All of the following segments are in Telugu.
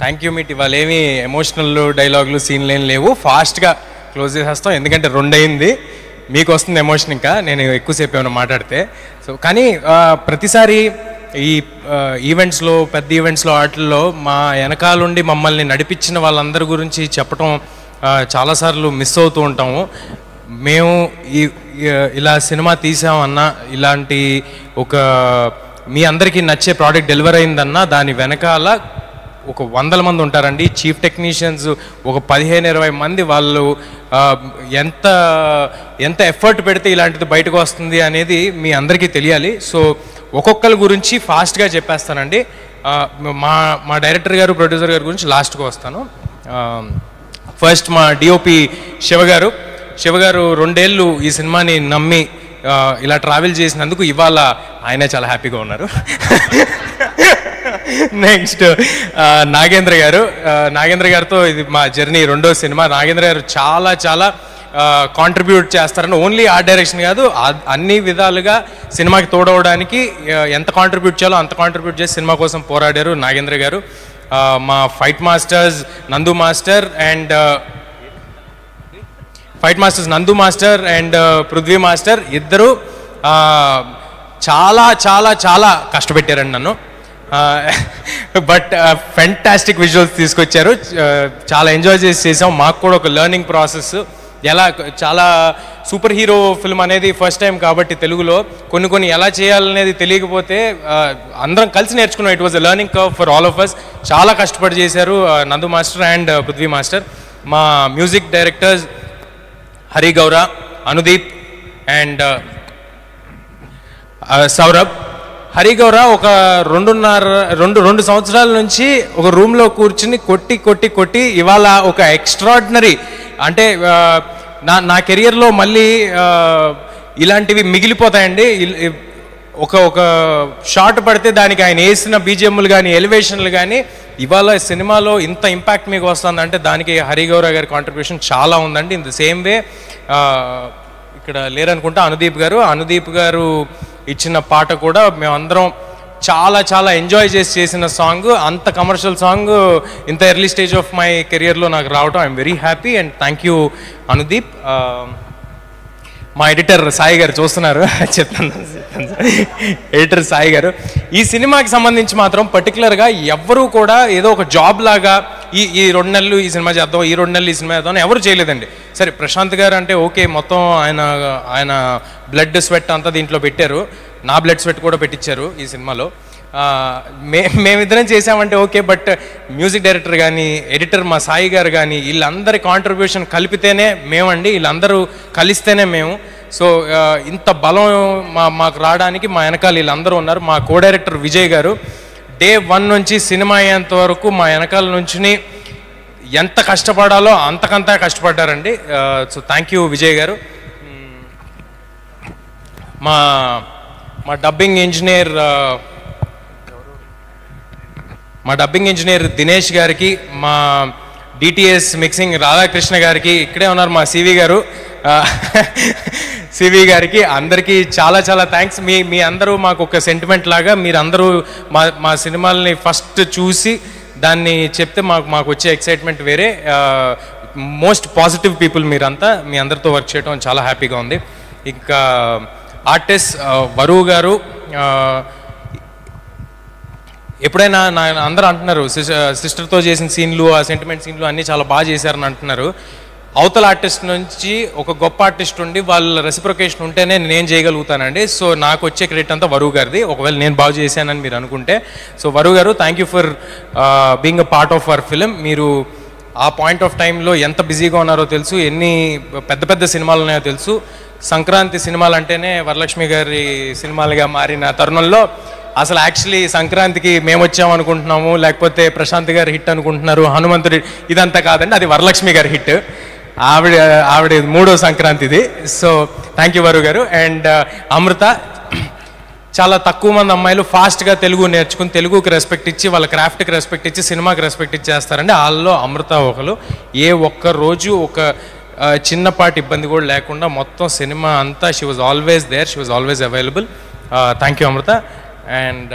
Thank you meet. ఇవాళ ఏమి ఎమోషనల్ డైలాగులు సీన్లు ఏం లేవు, ఫాస్ట్గా క్లోజ్ చేసేస్తాం. ఎందుకంటే 2 అయింది, మీకు వస్తుంది ఎమోషన్. ఇంకా నేను ఎక్కువసేపు ఏమైనా మాట్లాడితే. సో కానీ ప్రతిసారి ఈ ఈవెంట్స్లో, పెద్ద ఈవెంట్స్లో, వాటిల్లో మా వెనకాలండి మమ్మల్ని నడిపించిన వాళ్ళందరి గురించి చెప్పటం చాలాసార్లు మిస్ అవుతూ ఉంటాము. మేము ఇలా సినిమా తీసామన్నా, ఇలాంటి ఒక మీ అందరికీ నచ్చే ప్రోడక్ట్ డెలివర్ అయిందన్నా దాని వెనకాల ఒక 100 మంది ఉంటారండి. చీఫ్ టెక్నీషియన్స్ ఒక 15-20 మంది. వాళ్ళు ఎంత ఎఫర్ట్ పెడితే ఇలాంటిది బయటకు వస్తుంది అనేది మీ అందరికీ తెలియాలి. సో ఒక్కొక్కరి గురించి ఫాస్ట్గా చెప్పేస్తానండి. మా డైరెక్టర్ గారు, ప్రొడ్యూసర్ గారి గురించి లాస్ట్గా వస్తాను. ఫస్ట్ మా డిఓపి శివగారు. 2 ఏళ్ళు ఈ సినిమాని నమ్మి ఇలా ట్రావెల్ చేసినందుకు ఇవాళ ఆయనే చాలా హ్యాపీగా ఉన్నారు. నెక్స్ట్ నాగేంద్ర గారితో ఇది మా జర్నీ 2వ సినిమా. నాగేంద్ర గారు చాలా కాంట్రిబ్యూట్ చేస్తారని, ఓన్లీ ఆర్ట్ డైరెక్షన్ కాదు, అన్ని విధాలుగా సినిమాకి తోడవడానికి ఎంత కాంట్రిబ్యూట్ చేయాలో అంత కాంట్రిబ్యూట్ చేసి సినిమా కోసం పోరాడారు నాగేంద్ర గారు. మా ఫైట్ మాస్టర్స్ నందు మాస్టర్ అండ్ పృథ్వీ మాస్టర్ ఇద్దరు చాలా కష్టపెట్టారండి నన్ను. బట్ ఫెంటాస్టిక్ విజువల్స్ తీసుకొచ్చారు. చాలా ఎంజాయ్ చేసాం. మాకు కూడా ఒక లెర్నింగ్ ప్రాసెస్. ఎలా చాలా సూపర్ హీరో ఫిల్మ్ అనేది ఫస్ట్ టైం కాబట్టి తెలుగులో కొన్ని ఎలా చేయాలనేది తెలియకపోతే అందరం కలిసి నేర్చుకున్నాం. It was a learning curve for all of us. చాలా కష్టపడి చేశారు Nandu master and Prithvi master. మా music directors Hari Gowra, Anudeep and Saurabh. Hari గౌర ఒక 2 సంవత్సరాల నుంచి ఒక రూమ్లో కూర్చుని కొట్టి ఇవాళ ఒక ఎక్స్ట్రాడినరీ, అంటే నా కెరియర్లో మళ్ళీ ఇలాంటివి మిగిలిపోతాయండి. ఒక షాట్ పడితే దానికి ఆయన వేసిన బీజిఎంలు కానీ, ఎలివేషన్లు కానీ, ఇవాళ సినిమాలో ఇంత ఇంపాక్ట్ మీకు వస్తుందంటే దానికి హరి గౌర గారి కాంట్రిబ్యూషన్ చాలా ఉందండి. ఇన్ ద సేమ్ వే ఇక్కడ లేరనుకుంటా అనుదీప్ గారు ఇచ్చిన పాట కూడా మేమందరం చాలా ఎంజాయ్ చేసిన సాంగ్. అంత కమర్షియల్ సాంగ్ ఇంత ఎర్లీ స్టేజ్ ఆఫ్ మై కెరియర్లో నాకు రావటం I'm very happy and thank you Anudeep. మా ఎడిటర్ సాయి గారు చూస్తున్నారు, చెప్తాను. ఎడిటర్ సాయి గారు ఈ సినిమాకి సంబంధించి మాత్రం పర్టికులర్గా ఎవ్వరూ కూడా ఏదో ఒక జాబ్ లాగా ఈ 2 నెలలు ఈ సినిమా చేద్దాం, ఈ 2 నెలలు ఈ సినిమా చేద్దాం ఎవరు చేయలేదండి. సరే ప్రశాంత్ గారు అంటే ఓకే, మొత్తం ఆయన బ్లడ్ స్వెట్ అంతా దీంట్లో పెట్టారు. నా బ్లడ్ స్వెట్ కూడా పెట్టించారు ఈ సినిమాలో. మేమిద్దరం చేసామంటే ఓకే, బట్ మ్యూజిక్ డైరెక్టర్ కానీ, ఎడిటర్ మా సాయి గారు కానీ, వీళ్ళందరి కాంట్రిబ్యూషన్ కలిపితేనే మేమండి, వీళ్ళందరూ కలిస్తేనే మేము. సో ఇంత బలం మాకు రావడానికి మా వెనకాల వీళ్ళందరూ ఉన్నారు. మా కో డైరెక్టర్ విజయ్ గారు డే 1 నుంచి సినిమా అయ్యేంత వరకు మా వెనకాల నుంచి ఎంత కష్టపడాలో అంతకంతా కష్టపడ్డారండి. సో థ్యాంక్ యూ విజయ్ గారు. మా డబ్బింగ్ ఇంజనీర్ దినేష్ గారికి, మా డిటిఎస్ మిక్సింగ్ రాధాకృష్ణ గారికి, ఇక్కడే ఉన్నారు మా సివి గారికి, అందరికీ చాలా థ్యాంక్స్. మీ అందరూ మాకు ఒక సెంటిమెంట్ లాగా, మీరందరూ మా సినిమాలని ఫస్ట్ చూసి దాన్ని చెప్తే మాకు వచ్చే ఎక్సైట్మెంట్ వేరే. మోస్ట్ పాజిటివ్ పీపుల్ మీరంతా. మీ అందరితో వర్క్ చేయడం చాలా హ్యాపీగా ఉంది. ఇంకా ఆర్టిస్ట్ వరువు గారు, ఎప్పుడైనా అందరూ అంటున్నారు సిస్టర్తో చేసిన సీన్లు, ఆ సెంటిమెంట్ సీన్లు అన్నీ చాలా బాగా చేశారని అంటున్నారు. అవతల ఆర్టిస్ట్ నుంచి ఒక గొప్ప ఆర్టిస్ట్ ఉండి వాళ్ళ రెసిప్రొకేషన్ ఉంటేనే నేను చేయగలుగుతానండి. సో నాకు వచ్చే క్రెడిట్ అంతా వరువు గారిది, ఒకవేళ నేను బాగా చేశానని మీరు అనుకుంటే. సో వరువు గారు thank you for being a part of our film. మీరు ఆ పాయింట్ ఆఫ్ టైంలో ఎంత బిజీగా ఉన్నారో తెలుసు, ఎన్ని పెద్ద సినిమాలు ఉన్నాయో తెలుసు. సంక్రాంతి సినిమాలు అంటేనే వరలక్ష్మి గారి సినిమాలుగా మారిన తరుణంలో అసలు యాక్చువల్లీ సంక్రాంతికి మేము వచ్చామనుకుంటున్నాము, లేకపోతే ప్రశాంత్ గారి హిట్ అనుకుంటున్నారు, హనుమంతుడి, ఇదంతా కాదండి, అది వరలక్ష్మి గారి హిట్. ఆవిడ 3వ సంక్రాంతిది. సో థ్యాంక్ యూ వరు గారు. అండ్ అమృత, చాలా తక్కువ మంది అమ్మాయిలు ఫాస్ట్గా తెలుగు నేర్చుకుని తెలుగుకి రెస్పెక్ట్ ఇచ్చి, వాళ్ళ క్రాఫ్ట్కి రెస్పెక్ట్ ఇచ్చి, సినిమాకి రెస్పెక్ట్ ఇచ్చేస్తారండి. వాళ్ళలో అమృత ఒకరు. ఏ ఒక్క రోజు ఒక చిన్నపాటి ఇబ్బంది కూడా లేకుండా మొత్తం సినిమా అంతా she was always there, she was always available. Thank you Amrutha. And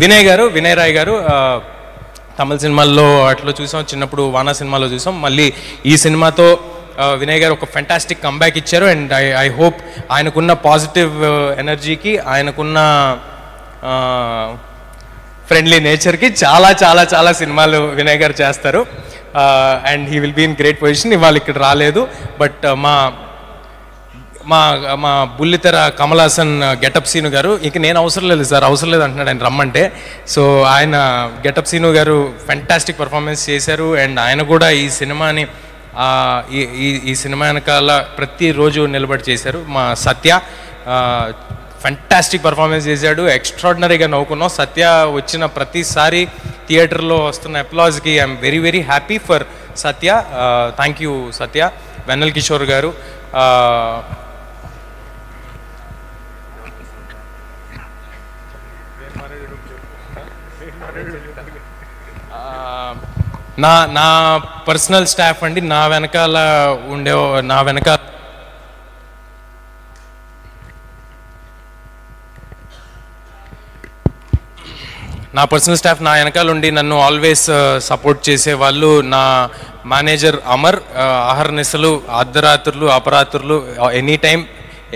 Vinay Rai గారు తమిళ సినిమాల్లో అట్లా చూసాం, చిన్నప్పుడు వానా సినిమాలో చూసాం. మళ్ళీ ఈ సినిమాతో వినయ్ గారు ఒక ఫెంటాస్టిక్ కంబ్యాక్ ఇచ్చారు. అండ్ ఐ హోప్ ఆయనకున్న పాజిటివ్ ఎనర్జీకి, ఆయనకున్న ఫ్రెండ్లీ నేచర్కి చాలా చాలా చాలా సినిమాలు వినయ్ గారు చేస్తారు. And he will be in great position. ఇవాళ ఇక్కడ రాలేదు, బట్ మా మా బుల్లితెర కమల్ హాసన్ గెటప్ సీను గారు, ఇంక నేను అవసరం లేదు సార్, అవసరం లేదు అంటున్నాడు ఆయన రమ్మంటే. సో ఆయన గెటప్ సీను గారు ఫెంటాస్టిక్ పర్ఫార్మెన్స్ చేశారు. అండ్ ఆయన కూడా ఈ సినిమాని ఈ సినిమా వెనకాల ప్రతిరోజు నిలబడి చేశారు. మా సత్య ఫెంటాస్టిక్ పర్ఫార్మెన్స్ చేశాడు, ఎక్స్ట్రాడినరీగా నవ్వుకున్నాం. సత్య వచ్చిన ప్రతిసారి థియేటర్లో వస్తున్న అప్లాజ్కి I'm very very happy for Satya. Thank you Satya. Vennela Kishore garu, నా పర్సనల్ స్టాఫ్ అండి, నా వెనకాల నా పర్సనల్ స్టాఫ్ నా వెనకాల ఉండి నన్ను ఆల్వేస్ సపోర్ట్ చేసే వాళ్ళు. నా మేనేజర్ అమర్, ఆహర్నిశలు, అర్ధరాత్రులు, అపరాత్రులు, ఎనీ టైం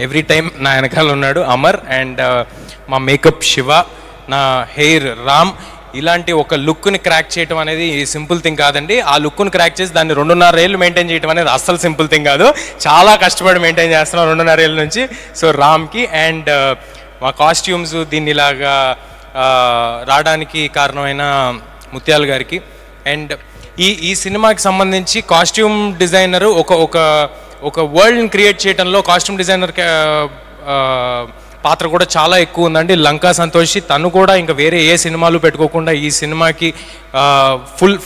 ఎవ్రీ టైం నా వెనకాల ఉన్నాడు అమర్. అండ్ మా మేకప్ శివ, నా హెయిర్ రామ్. ఇలాంటి ఒక లుక్ని క్రాక్ చేయడం అనేది సింపుల్ థింగ్ కాదండి. ఆ లుక్ని క్రాక్ చేసి దాన్ని 2.5 ఏళ్ళు మెయింటైన్ చేయడం అనేది అస్సలు సింపుల్ థింగ్ కాదు. చాలా కష్టపడి మెయింటైన్ చేస్తున్నాం 2.5 ఏళ్ళ నుంచి. సో రామ్కి అండ్ మా కాస్ట్యూమ్స్ దీన్ని ఇలాగా రావడానికి కారణమైన ముత్యాల గారికి. అండ్ ఈ సినిమాకి సంబంధించి కాస్ట్యూమ్ డిజైనరు ఒక వరల్డ్ని క్రియేట్ చేయడంలో కాస్ట్యూమ్ డిజైనర్ పాత్ర కూడా చాలా ఎక్కువ ఉందండి. లంకా సంతోషి, తను కూడా ఇంకా వేరే ఏ సినిమాలు పెట్టుకోకుండా ఈ సినిమాకి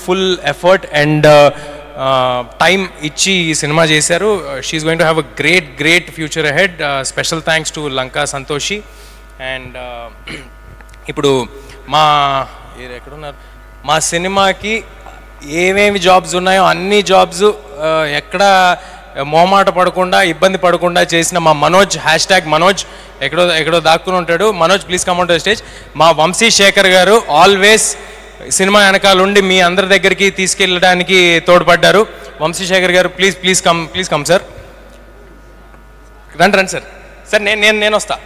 ఫుల్ ఎఫర్ట్ అండ్ టైం ఇచ్చి ఈ సినిమా చేశారు. She's going to have a great future ahead. Special thanks to Lanka Santoshi. And ఇప్పుడు ఎక్కడున్నారు, మా సినిమాకి ఏమేమి జాబ్స్ ఉన్నాయో అన్ని జాబ్స్ ఎక్కడ మోమాట పడకుండా, ఇబ్బంది పడకుండా చేసిన మా మనోజ్, #మనోజ్ ఎక్కడో దాక్కుని ఉంటాడు. Manoj please come on to the stage. మా వంశీ శేఖర్ గారు ఆల్వేస్ సినిమా వెనకాల ఉండి మీ అందరి దగ్గరికి తీసుకెళ్ళడానికి తోడ్పడ్డారు. వంశీ శేఖర్ గారు ప్లీజ్ కమ్ సార్. రండి సార్, నేను వస్తా.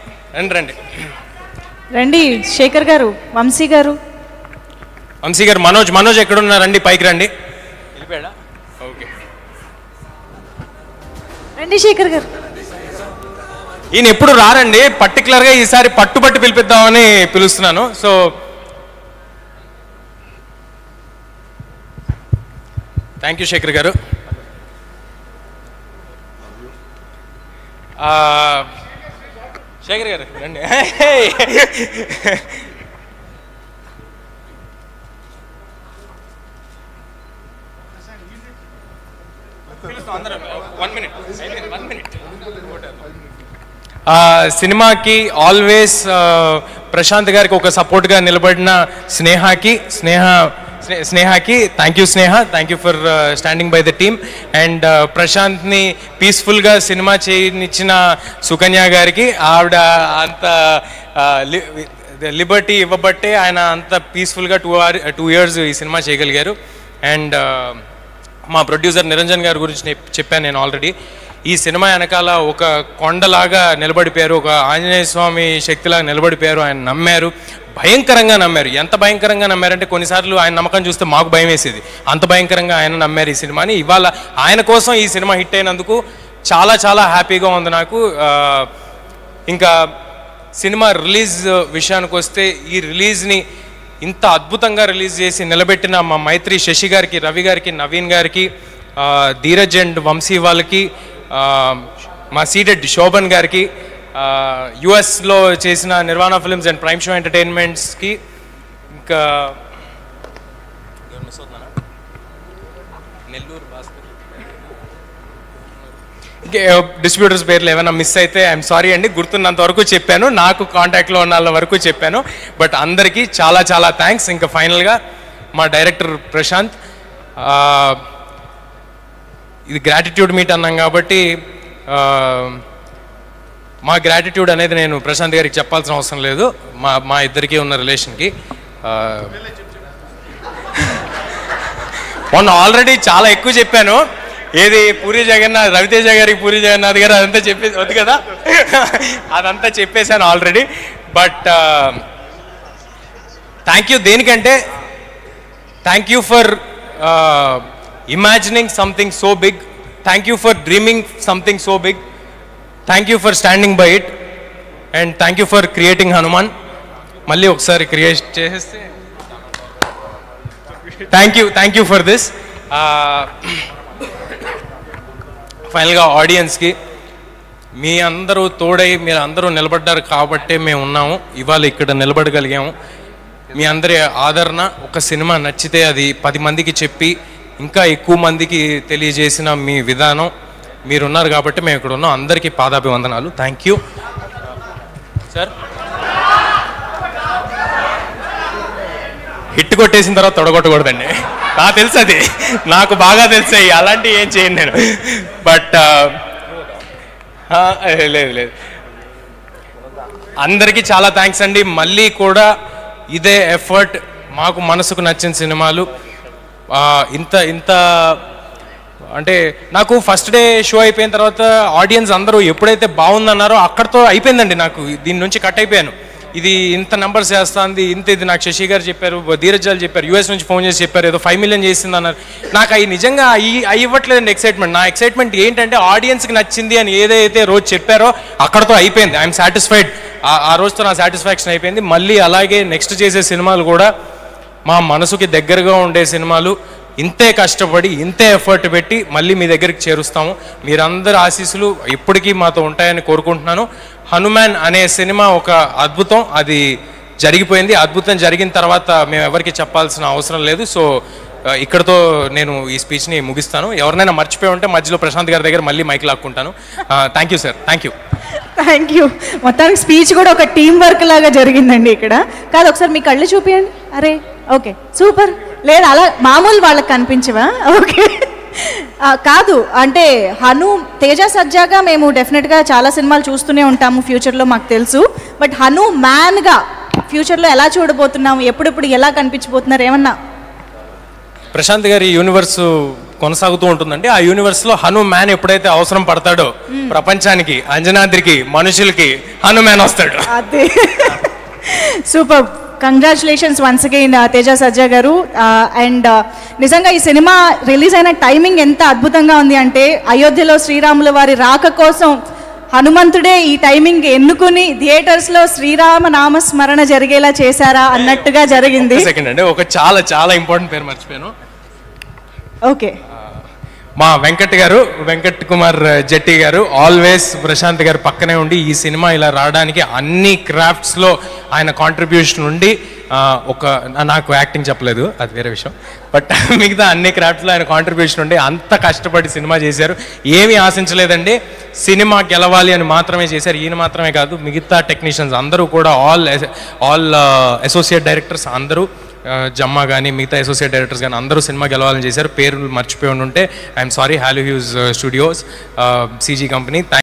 రండి శేఖర్ గారు, వంశీ గారు, మనోజ్ ఎక్కడున్నారండి? పైకి రండి. వెళ్ళిపోయాడా? ఓకే, రండి శేఖర్ గారు. ఈయన ఎప్పుడు రారండి, పర్టికులర్గా ఈసారి పట్టుబట్టి పిలిపిద్దామని పిలుస్తున్నాను. సో థ్యాంక్ యూ శేఖర్ గారు. శేఖర్ గారు రండి. సినిమాకి ఆల్వేస్ ప్రశాంత్ గారికి ఒక సపోర్ట్గా నిలబడిన స్నేహకి thank you Sneha, thank you for standing by the team. And ప్రశాంత్ని పీస్ఫుల్గా సినిమా చేయనిచ్చిన సుకన్య గారికి, ఆవిడ అంత లిబర్టీ ఇవ్వబట్టే ఆయన అంత పీస్ఫుల్గా 2 years ఈ సినిమా చేయగలిగారు. అండ్ మా ప్రొడ్యూసర్ నిరంజన్ గారి గురించి చెప్పాను నేను ఆల్రెడీ. ఈ సినిమా వెనకాల ఒక కొండలాగా నిలబడిపోయారు, ఒక ఆంజనేయ స్వామి శక్తిలాగా నిలబడిపోయారు. ఆయన నమ్మారు, భయంకరంగా నమ్మారు. ఎంత భయంకరంగా నమ్మారంటే కొన్నిసార్లు ఆయన నమ్మకం చూస్తే మాకు భయం వేసేది, అంత భయంకరంగా ఆయన నమ్మారు ఈ సినిమాని. ఇవాళ ఆయన కోసం ఈ సినిమా హిట్ అయినందుకు చాలా చాలా హ్యాపీగా ఉంది నాకు. ఇంకా సినిమా రిలీజ్ విషయానికి వస్తే, ఈ రిలీజ్ని ఇంత అద్భుతంగా రిలీజ్ చేసి నిలబెట్టిన మా మైత్రి శశి గారికి, రవి గారికి, నవీన్ గారికి, ధీరజ్ అండ్ వంశీ వాళ్ళకి, మా సీడెడ్ శోభన్ గారికి, యుఎస్లో చేసిన నిర్వాణ ఫిల్మ్స్ అండ్ ప్రైమ్ షో ఎంటర్టైన్మెంట్స్కి, ఇంకా నెల్లూరు డిస్ట్రిబ్యూటర్స్ పేర్లు ఏమైనా మిస్ అయితే ఐఎమ్ సారీ అండి. గుర్తున్నంత వరకు చెప్పాను, నాకు కాంటాక్ట్లో ఉన్న వాళ్ళ వరకు చెప్పాను. బట్ అందరికీ చాలా చాలా థ్యాంక్స్. ఇంకా ఫైనల్గా మా డైరెక్టర్ ప్రశాంత్, ఇది గ్రాటిట్యూడ్ మీట్ అన్నాం కాబట్టి మా గ్రాటిట్యూడ్ అనేది నేను ప్రశాంత్ గారికి చెప్పాల్సిన అవసరం లేదు, మా ఇద్దరికి ఉన్న రిలేషన్కి. మొన్న ఆల్రెడీ చాలా ఎక్కువ చెప్పాను, ఏది పూరి జగన్నాథ్, రవితేజ గారికి పూరి జగన్నాథ్ గారు అదంతా చెప్పేసి వద్దు కదా, అదంతా చెప్పేశాను ఆల్రెడీ. బట్ థ్యాంక్ యూ దేనికంటే, thank you for imagining something so big, thank you for dreaming something so big, thank you for standing by it, and thank you for creating Hanuman. మళ్ళీ ఒకసారి క్రియేట్ చేసేస్తే థ్యాంక్ యూ ఫర్ దిస్. ఫైనల్గా ఆడియన్స్కి మీ అందరూ తోడై మీరు అందరూ నిలబడ్డారు కాబట్టే మేము ఉన్నాము, ఇవాళ ఇక్కడ నిలబడగలిగాము. మీ అందరి ఆదరణ, ఒక సినిమా నచ్చితే అది 10 మందికి చెప్పి ఇంకా ఎక్కువ మందికి తెలియజేసిన మీ విధానం, మీరున్నారు కాబట్టి మేము ఇక్కడ ఉన్నాం. అందరికీ పాదాభివందనాలు. Thank you sir. హిట్ కొట్టేసిన తర్వాత తొడగొట్టకూడదండి, నాకు తెలుసు, అది నాకు బాగా తెలుసాయి, అలాంటివి ఏం చేయను నేను. బట్ లేదు, అందరికీ చాలా థ్యాంక్స్ అండి. మళ్ళీ కూడా ఇదే ఎఫర్ట్, మాకు మనసుకు నచ్చిన సినిమాలు ఇంత అంటే నాకు ఫస్ట్ డే షో అయిపోయిన తర్వాత ఆడియన్స్ అందరూ ఎప్పుడైతే బాగుందన్నారో అక్కడితో అయిపోయిందండి. నాకు దీని నుంచి కట్ అయిపోయాను. ఇది ఇంత నెంబర్స్ చేస్తుంది, ఇది నాకు శశి గారు చెప్పారు, ధీరజాలు చెప్పారు, యూఎస్ నుంచి ఫోన్ చేసి చెప్పారు, ఏదో 5 million చేసింది అన్నారు. నాకు అవి నిజంగా అవి ఇవ్వట్లేదండి ఎక్సైట్మెంట్. నా ఎక్సైట్మెంట్ ఏంటంటే ఆడియన్స్కి నచ్చింది అని ఏదైతే రోజు చెప్పారో అక్కడతో అయిపోయింది. I'm satisfied. ఆ రోజుతో నా సాటిస్ఫాక్షన్ అయిపోయింది. మళ్ళీ అలాగే నెక్స్ట్ చేసే సినిమాలు కూడా మా మనసుకి దగ్గరగా ఉండే సినిమాలు, ఇంతే కష్టపడి ఇంతే ఎఫర్ట్ పెట్టి మళ్ళీ మీ దగ్గరికి చేరుస్తాము. మీరందరి ఆశీస్సులు ఎప్పటికీ మాతో ఉంటాయని కోరుకుంటున్నాను. హనుమాన్ అనే సినిమా ఒక అద్భుతం, అది జరిగిపోయింది. అద్భుతం జరిగిన తర్వాత మేము ఎవరికి చెప్పాల్సిన అవసరం లేదు. సో ఇక్కడతో నేను ఈ స్పీచ్ని ముగిస్తాను. ఎవరినైనా మర్చిపోయి ఉంటే మధ్యలో ప్రశాంత్ గారి దగ్గర మళ్ళీ మైక్ లాక్కుంటాను. Thank you sir. Thank you. మొత్తానికి స్పీచ్ కూడా ఒక టీం వర్క్ లాగా జరిగిందండి ఇక్కడ. కాదు, ఒకసారి మీ కళ్ళు చూపియండి. అరే ఓకే, సూపర్. లేదు, అలా మామూలు వాళ్ళకి కనిపించవా? ఓకే. కాదు అంటే తేజ సజ్జాగా మేము డెఫినెట్గా చాలా సినిమాలు చూస్తూనే ఉంటాము ఫ్యూచర్లో, మాకు తెలుసు. బట్ మ్యాన్గా ఫ్యూచర్లో ఎలా చూడబోతున్నాము, ఎప్పుడెప్పుడు ఎలా కనిపించబోతున్నారు ఏమన్నా? ప్రశాంత్ గారి యూనివర్స్ కొనసాగుతూ ఉంటుందండి. ఆ యూనివర్స్లో మ్యాన్ ఎప్పుడైతే అవసరం పడతాడో ప్రపంచానికి, అంజనాద్రికి, మనుషులకి మ్యాన్ వస్తాడు. అదే. Super. Congratulations once again Teja Sajja garu. And నిజంగా ఈ సినిమా రిలీజ్ అయిన టైమింగ్ ఎంత అద్భుతంగా ఉంది అంటే, అయోధ్యలో శ్రీరాముల వారి రాక కోసం హనుమంతుడే ఈ టైమింగ్ ఎన్నుకుని థియేటర్స్లో శ్రీరామ నామస్మరణ జరిగేలా చేశారా అన్నట్టుగా జరిగింది. సెకండ్ అండి, ఒక చాలా చాలా ఇంపార్టెంట్ పేరు మర్చిపోయాను. ఓకే. మా వెంకట్ కుమార్ జెట్టి గారు ఆల్వేస్ ప్రశాంత్ గారు పక్కనే ఉండి ఈ సినిమా ఇలా రావడానికి అన్ని క్రాఫ్ట్స్లో ఆయన కాంట్రిబ్యూషన్ ఉండి, నాకు యాక్టింగ్ చెప్పలేదు, అది వేరే విషయం. బట్ మిగతా అన్ని క్రాఫ్ట్స్లో ఆయన కాంట్రిబ్యూషన్ ఉండి అంత కష్టపడి సినిమా చేశారు. ఏమీ ఆశించలేదండి, సినిమా గెలవాలి అని మాత్రమే చేశారు. ఈయన మాత్రమే కాదు, మిగతా టెక్నీషియన్స్ అందరూ కూడా, ఆల్ అసోసియేట్ డైరెక్టర్స్ అందరూ, జమ్మా కానీ మిగతా అసోసియేట్ డైరెక్టర్స్ కానీ అందరూ సినిమా గెలవాలని చేశారు. పేర్లు మర్చిపోయి ఉంటే I'm sorry. Hollow huge studios, CG company.